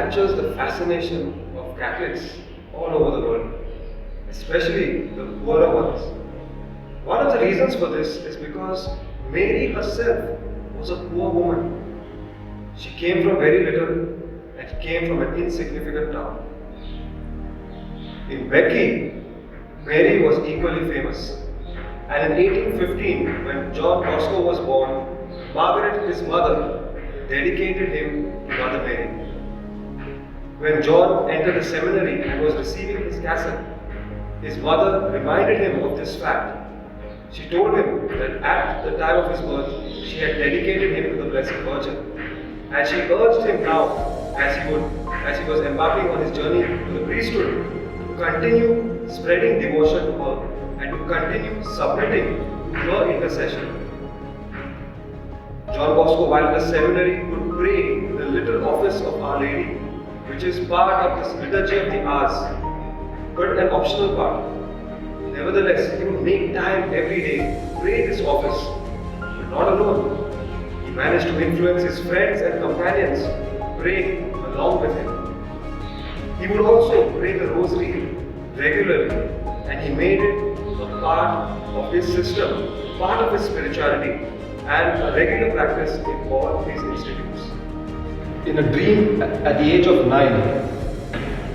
captures the fascination of Catholics all over the world, especially the poorer ones. One of the reasons for this is because Mary herself was a poor woman. She came from very little and came from an insignificant town. In Becky, Mary was equally famous. And in 1815, when John Bosco was born, Margaret, his mother, dedicated him to Mother Mary. When John entered the seminary and was receiving his cassock, his mother reminded him of this fact. She told him that at the time of his birth, she had dedicated him to the Blessed Virgin. And she urged him now, as he was embarking on his journey to the priesthood, to continue spreading devotion to her and to continue submitting to her intercession. John Bosco, while in the seminary, would pray the little office of Our Lady, which is part of this liturgy of the hours, but an optional part. Nevertheless, he would make time every day to pray this office, but not alone. He managed to influence his friends and companions to pray along with him. He would also pray the rosary regularly, and he made it a part of his system, part of his spirituality, and a regular practice in all his institutes. In a dream at the age of 9,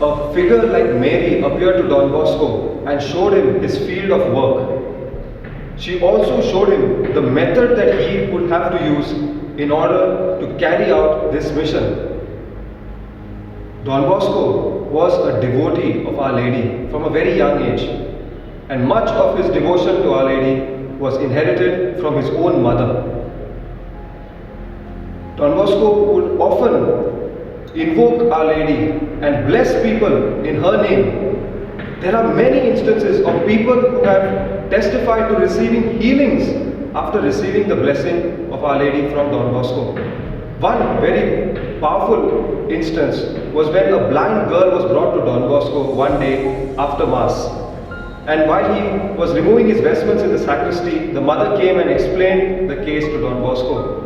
a figure like Mary appeared to Don Bosco and showed him his field of work. She also showed him the method that he would have to use in order to carry out this mission. Don Bosco was a devotee of Our Lady from a very young age, and much of his devotion to Our Lady was inherited from his own mother. Don Bosco would often invoke Our Lady and bless people in her name. There are many instances of people who have testified to receiving healings after receiving the blessing of Our Lady from Don Bosco. One very powerful instance was when a blind girl was brought to Don Bosco one day after Mass. And while he was removing his vestments in the sacristy, the mother came and explained the case to Don Bosco.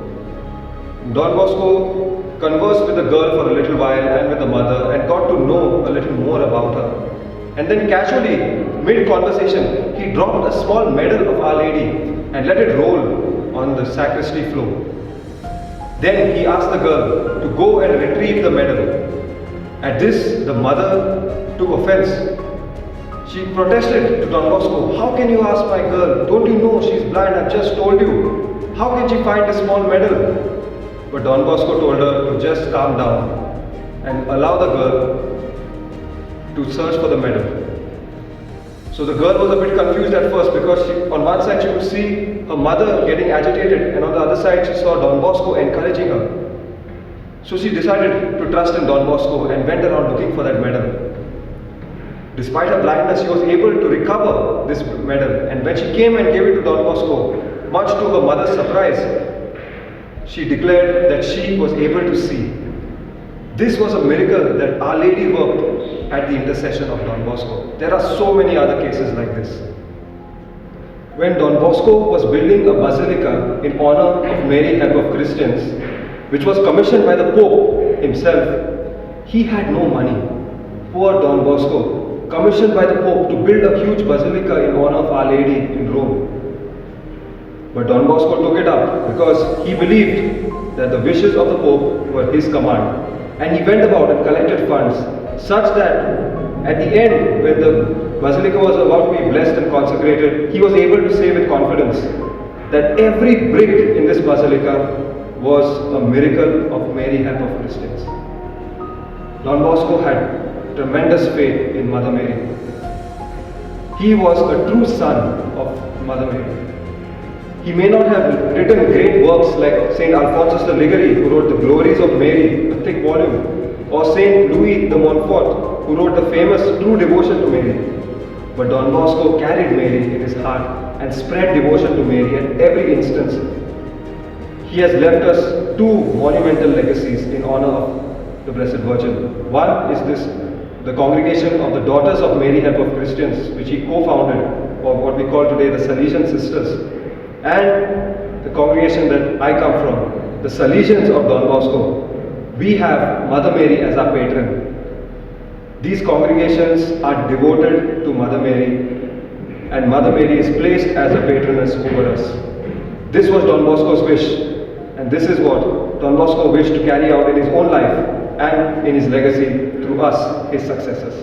Don Bosco conversed with the girl for a little while and with the mother and got to know a little more about her. And then casually, mid-conversation, he dropped a small medal of Our Lady and let it roll on the sacristy floor. Then he asked the girl to go and retrieve the medal. At this, the mother took offense. She protested to Don Bosco, "How can you ask my girl? Don't you know she's blind? I've just told you. How can she find a small medal?" But Don Bosco told her to just calm down and allow the girl to search for the medal. So the girl was a bit confused at first because on one side she could see her mother getting agitated, and on the other side she saw Don Bosco encouraging her. So she decided to trust in Don Bosco and went around looking for that medal. Despite her blindness, she was able to recover this medal, and when she came and gave it to Don Bosco, much to her mother's surprise, she declared that she was able to see. This was a miracle that Our Lady worked at the intercession of Don Bosco. There are so many other cases like this. When Don Bosco was building a basilica in honor of Mary, Help of Christians, which was commissioned by the Pope himself, he had no money. Poor Don Bosco, commissioned by the Pope to build a huge basilica in honor of Our Lady in Rome. But Don Bosco took it up because he believed that the wishes of the Pope were his command. And he went about and collected funds such that at the end, when the basilica was about to be blessed and consecrated, he was able to say with confidence that every brick in this basilica was a miracle of Mary, Help of Christians. Don Bosco had tremendous faith in Mother Mary. He was a true son of Mother Mary. He may not have written great works like St. Alphonsus the Liguri, who wrote the Glories of Mary, a thick volume, or St. Louis de Montfort, who wrote the famous True Devotion to Mary. But Don Bosco carried Mary in his heart and spread devotion to Mary at every instance. He has left us two monumental legacies in honor of the Blessed Virgin. One is this, the Congregation of the Daughters of Mary, Help of Christians, which he co-founded, or what we call today the Salesian Sisters, and the congregation that I come from, the Salesians of Don Bosco, we have Mother Mary as our patron. These congregations are devoted to Mother Mary, and Mother Mary is placed as a patroness over us. This was Don Bosco's wish, and this is what Don Bosco wished to carry out in his own life and in his legacy through us, his successors.